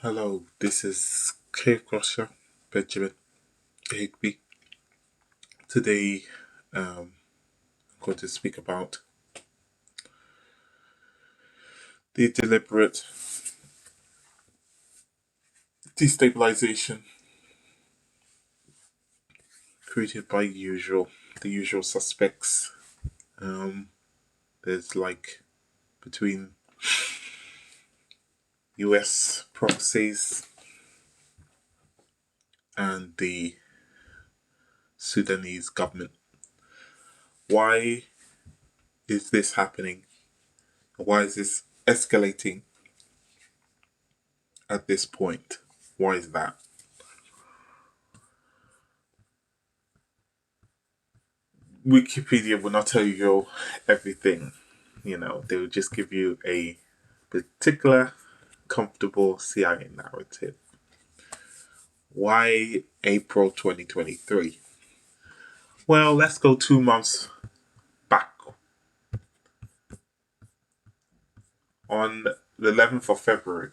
Hello, this is Cave Crusher Benjamin Higby. Today, I'm going to speak about the deliberate destabilization created by the usual suspects. Um, there's like between US proxies and the Sudanese government. Why is this happening? Why is this escalating at this point? Why is that? Wikipedia will not tell you everything. They will just give you a particular comfortable CIA narrative. Why April 2023? Well, let's go 2 months back. On the 11th of February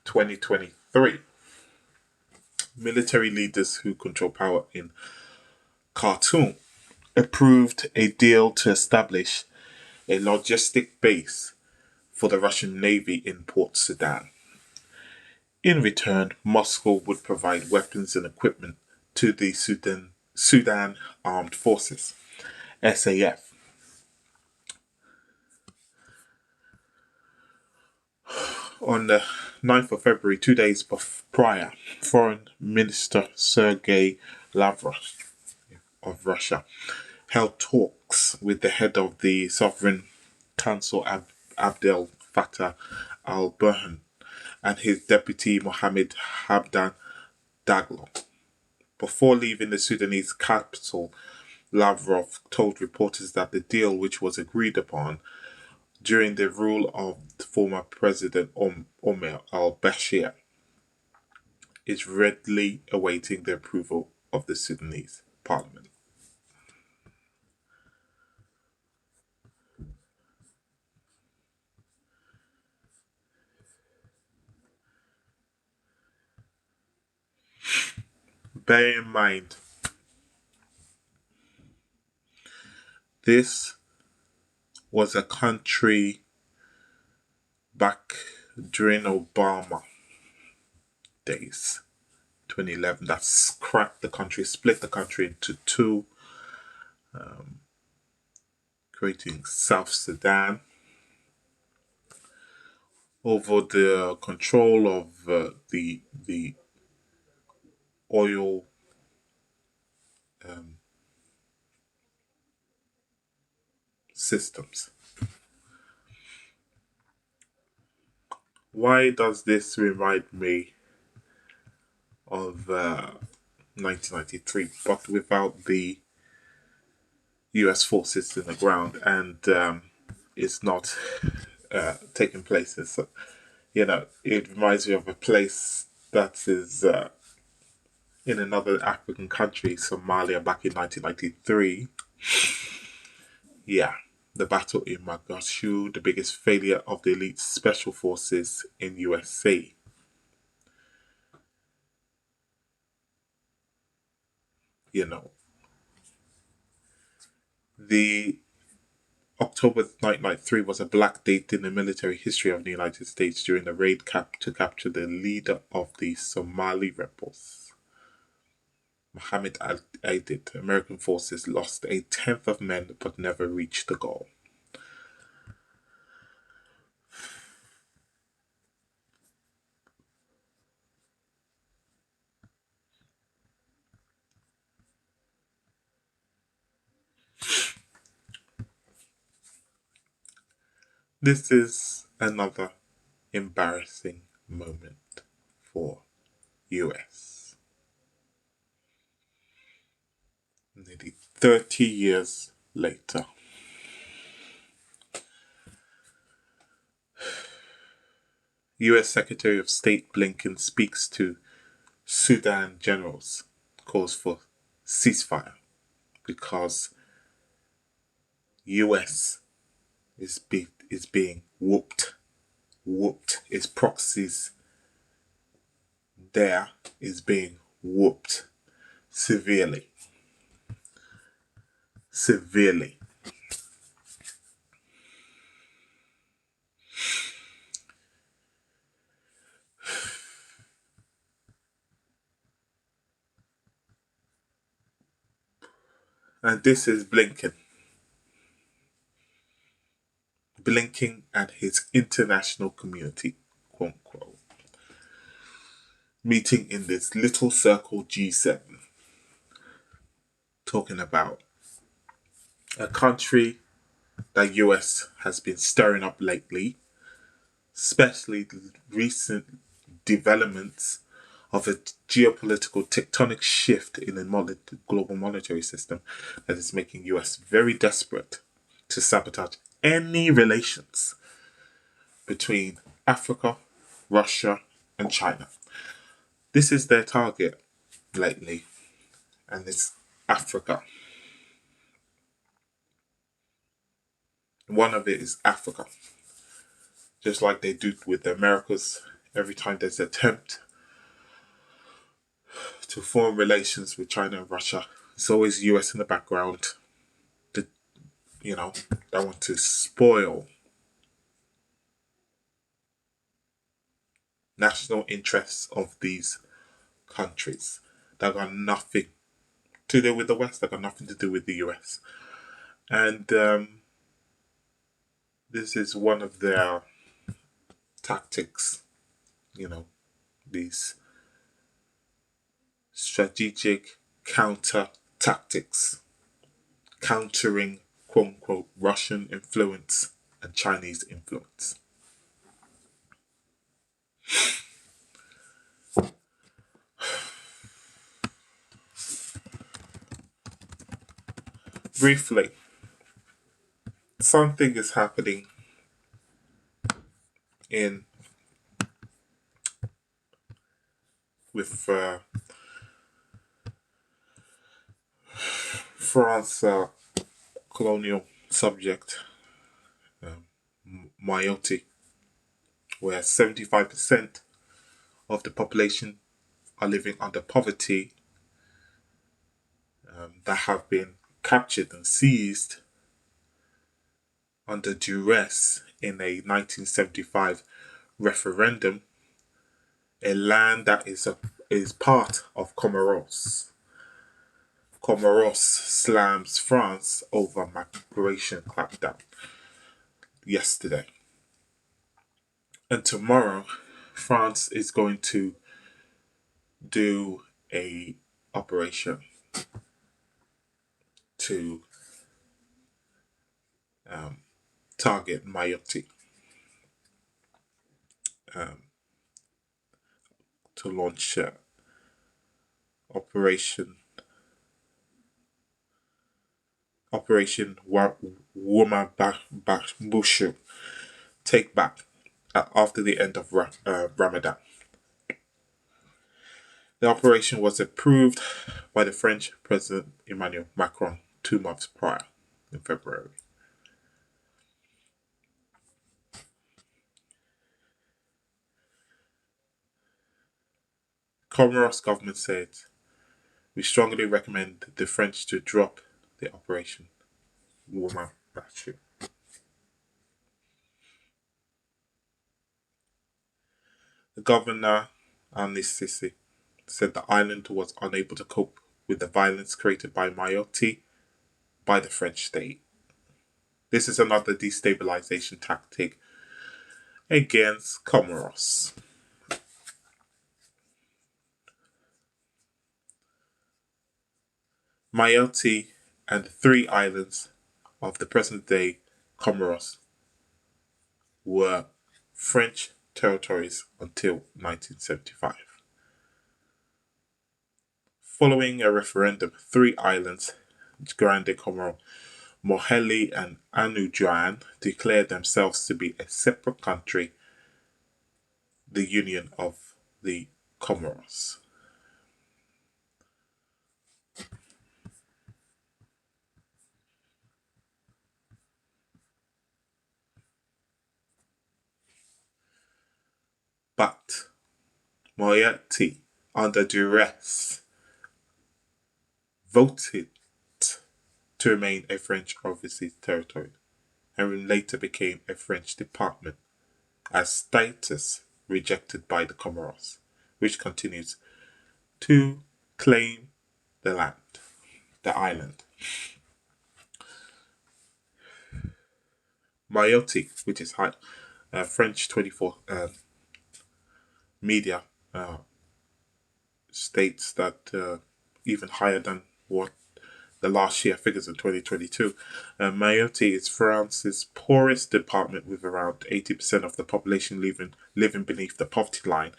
2023, military leaders who control power in Khartoum approved a deal to establish a logistic base for the Russian Navy in Port Sudan. In return, Moscow would provide weapons and equipment to the Sudan Armed Forces (SAF). On the 9th of February, 2 days prior, Foreign Minister Sergei Lavrov of Russia held talks with the head of the Sovereign Council Abdel Fattah al-Burhan and his deputy Mohammed Hamdan Daglo. Before leaving the Sudanese capital, Lavrov told reporters that the deal, which was agreed upon during the rule of former President Omar al-Bashir, is readily awaiting the approval of the Sudanese parliament. Bear in mind, this was a country back during Obama days, 2011, that cracked the country, split the country into two, creating South Sudan over the control of the oil um, systems. Why does this remind me of 1993, but without the US forces in the ground, and it's not taking place? It reminds me of a place that is in another African country, Somalia, back in 1993. Yeah, the battle in Mogadishu, the biggest failure of the elite special forces in USA. You know, the October 1993 was a black date in the military history of the United States during the raid to capture the leader of the Somali rebels, Mohammed Aidid. American forces lost a tenth of men but never reached the goal. This is another embarrassing moment for US. Nearly 30 years later, US Secretary of State Blinken speaks to Sudan generals, calls for ceasefire because US is being whooped. Its proxies there is being whooped severely. Severely. And this is Blinken. Blinken and his international community, quote unquote, meeting in this little circle G7, talking about a country that US has been stirring up lately, especially the recent developments of a geopolitical tectonic shift in the global monetary system that is making US very desperate to sabotage any relations between Africa, Russia, and China. This is their target lately, and it's Africa. One of it is Africa, just like they do with the Americas. Every time there's an attempt to form relations with China and Russia, it's always US in the background. The, they want to spoil national interests of these countries that got nothing to do with the West, that got nothing to do with the US. And this is one of their tactics, these strategic counter tactics, countering quote unquote Russian influence and Chinese influence. Briefly, something is happening in with France colonial subject Mayotte, where 75% of the population are living under poverty, that have been captured and seized under duress in a 1975 referendum, a land that is part of Comoros. Comoros slams France over migration crackdown yesterday. And tomorrow, France is going to do a operation to target Mayotte, to launch Operation Woma Bushu, take back, after the end of Ramadan. The operation was approved by the French President Emmanuel Macron 2 months prior, in February. Comoros government said, "We strongly recommend the French to drop the operation Woma Bushu." The governor, Anis Sisi, said the island was unable to cope with the violence created by Mayotte by the French state. This is another destabilization tactic against Comoros. Mayotte and the 3 islands of the present-day Comoros were French territories until 1975. Following a referendum, 3 islands, Grande Comoro, Moheli and Anujan, declared themselves to be a separate country, the Union of the Comoros. But Mayotte under duress, voted to remain a French overseas territory and later became a French department as status rejected by the Comoros, which continues to claim the land, the island. Mayotte, which is French 24 media, states that even higher than what the last year figures in 2022. Mayotte is France's poorest department with around 80% of the population living beneath the poverty line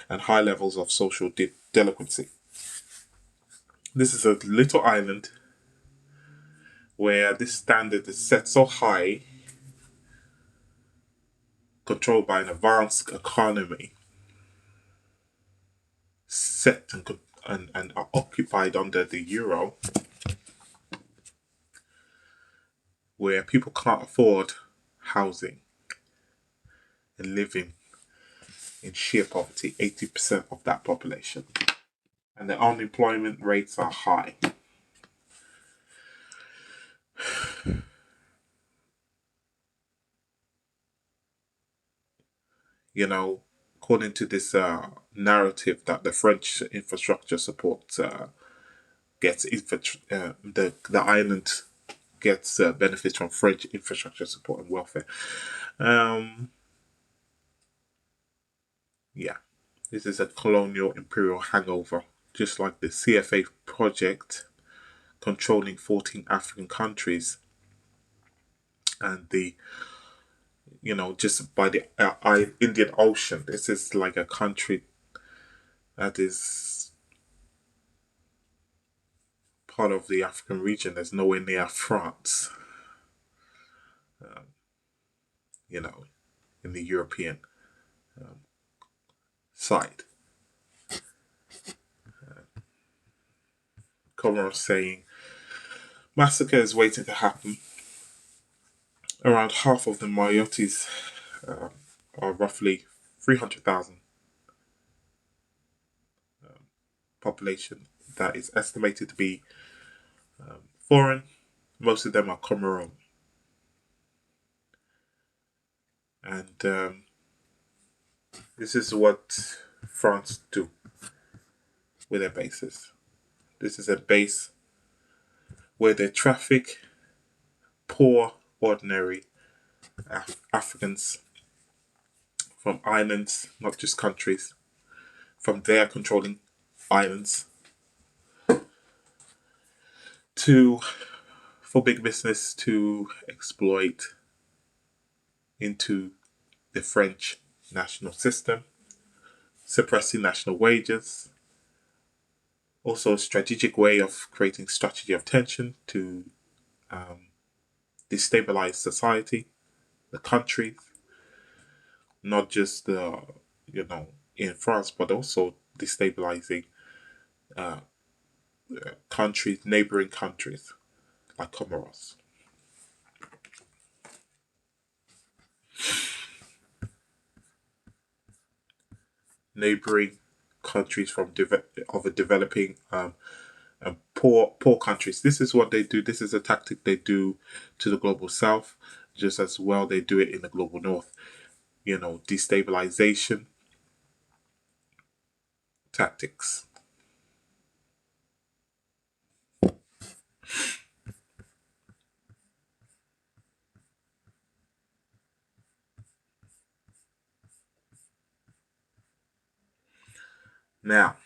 and high levels of social delinquency. This is a little island where this standard is set so high, controlled by an advanced economy, set and are occupied under the euro, where people can't afford housing and living in sheer poverty, 80% of that population. And the unemployment rates are high. You know, according to this narrative that the French infrastructure support gets the island gets benefits from French infrastructure support and welfare. Yeah, this is a colonial imperial hangover, just like the CFA project controlling 14 African countries and just by the Indian Ocean. This is like a country that is part of the African region. There's nowhere near France, you know, in the European side. Comoros saying massacre is waiting to happen. Around half of the Mayottes are roughly 300,000 population that is estimated to be foreign. Most of them are Comoros. And this is what France do with their bases. This is a base where they traffic poor, ordinary Africans from islands, not just countries, from their controlling islands to for big business to exploit into the French national system, suppressing national wages. Also, a strategic way of creating strategy of tension to destabilize society, the country, not just in France, but also destabilizing countries, neighboring countries like Comoros. Neighboring countries of a developing and poor countries. This is what they do. This is a tactic they do to the global south, just as well they do it in the global north. Destabilization tactics. Now,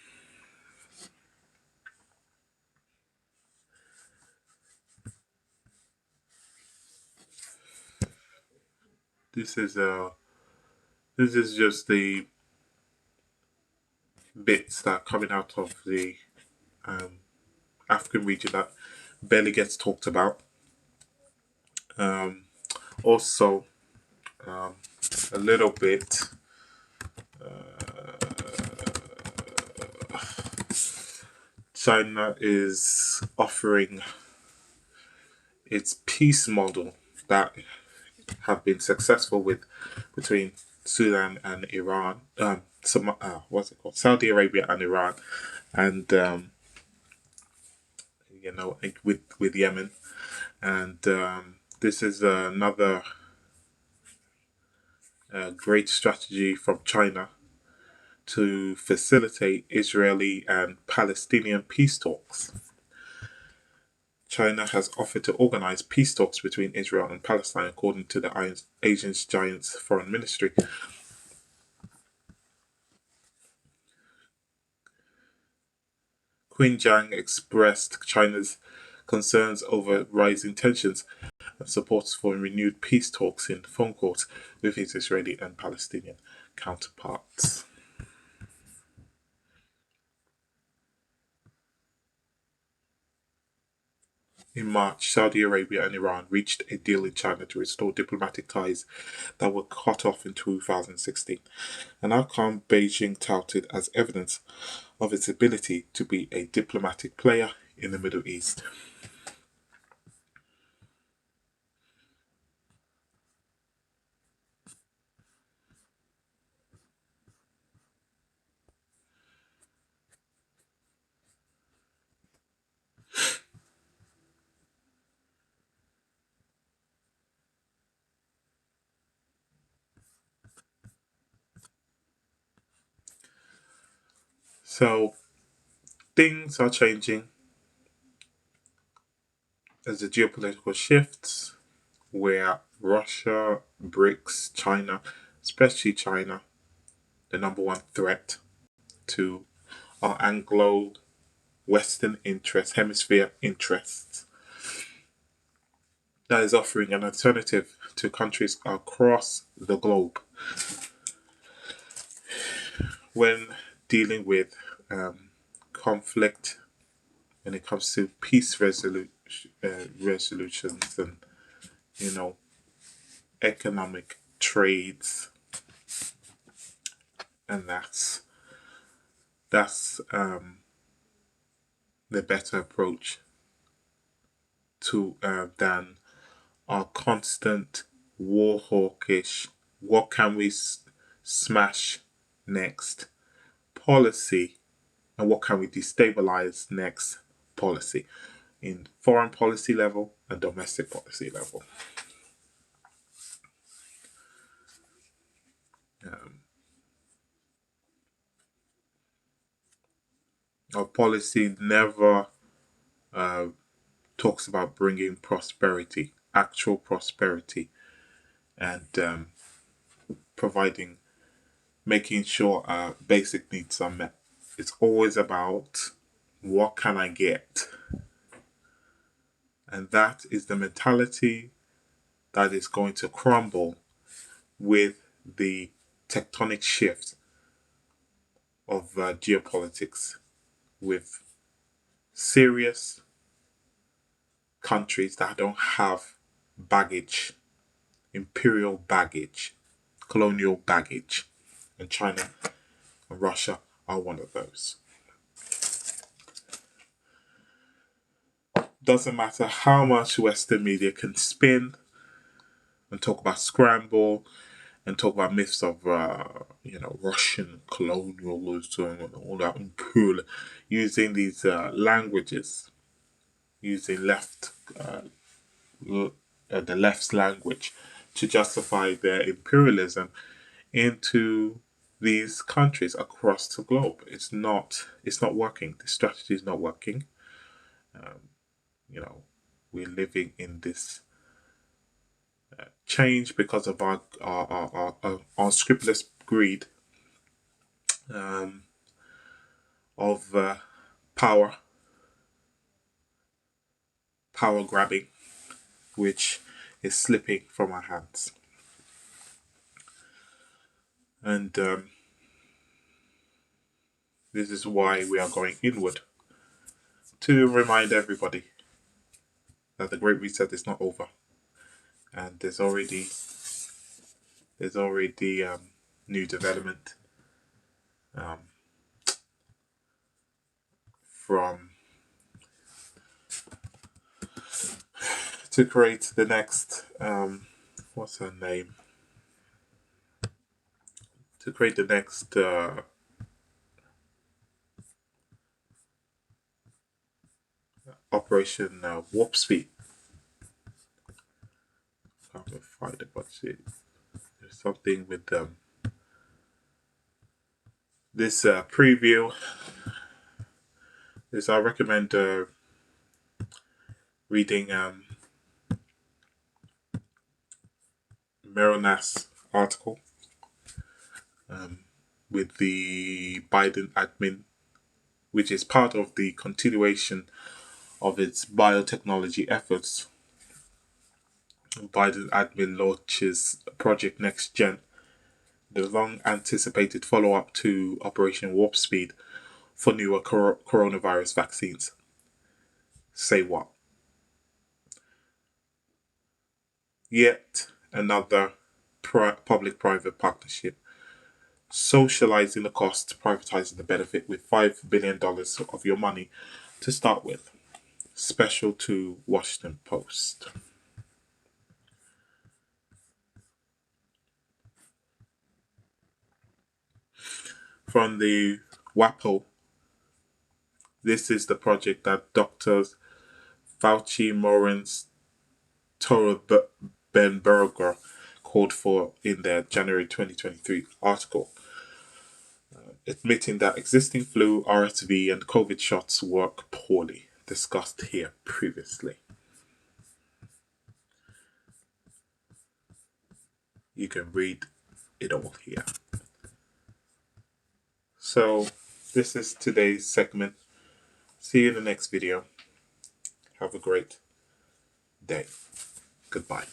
this is just the bits that are coming out of the African region that barely gets talked about. Also, a little bit. China is offering its peace model that have been successful with between Sudan and Iran, what's it called? Saudi Arabia and Iran, and with Yemen, and this is another great strategy from China to facilitate Israeli and Palestinian peace talks. China has offered to organize peace talks between Israel and Palestine, according to the Asian giant's foreign ministry. Qin Jiang expressed China's concerns over rising tensions and supports for renewed peace talks in phone calls with his Israeli and Palestinian counterparts. In March, Saudi Arabia and Iran reached a deal in China to restore diplomatic ties that were cut off in 2016, an outcome Beijing touted as evidence of its ability to be a diplomatic player in the Middle East. So things are changing as the geopolitical shifts, where Russia, BRICS, China, especially China, the number one threat to our Anglo Western interests, hemisphere interests, that is offering an alternative to countries across the globe when dealing with conflict, when it comes to peace resolutions and, you know, economic trades, and that's the better approach to than our constant war hawkish, what can we smash next policy, and what can we destabilize next policy in foreign policy level and domestic policy level. Um, our policy never uh, talks about bringing prosperity, actual prosperity, and providing, making sure our basic needs are met. It's always about what can I get? And that is the mentality that is going to crumble with the tectonic shift of geopolitics, with serious countries that don't have baggage, imperial baggage, colonial baggage. And China and Russia are one of those. Doesn't matter how much Western media can spin and talk about scramble and talk about myths of Russian colonialism and all that imperial, using these languages, using the left's language to justify their imperialism into these countries across the globe. It's not working. The strategy is not working. You know, we're living in this change because of our unscrupulous greed of power, power grabbing, which is slipping from our hands. And this is why we are going inward, to remind everybody that the Great Reset is not over, and there's already new development um, from to create the next what's her name? to create the next Operation Warp Speed. Can't find the budget. There's something with this preview. This I recommend reading Meronas article with the Biden admin, which is part of the continuation of its biotechnology efforts. Biden admin launches Project Next Gen, the long anticipated follow up to Operation Warp Speed for newer coronavirus vaccines. Say what? Yet another public private partnership, socializing the cost, privatizing the benefit with $5 billion of your money to start with. Special to Washington Post. From the WAPO, this is the project that Doctors Fauci, Morens, Toro Benberger called for in their January 2023 article, admitting that existing flu, RSV, and COVID shots work poorly, discussed here previously. You can read it all here. So, this is today's segment. See you in the next video. Have a great day. Goodbye.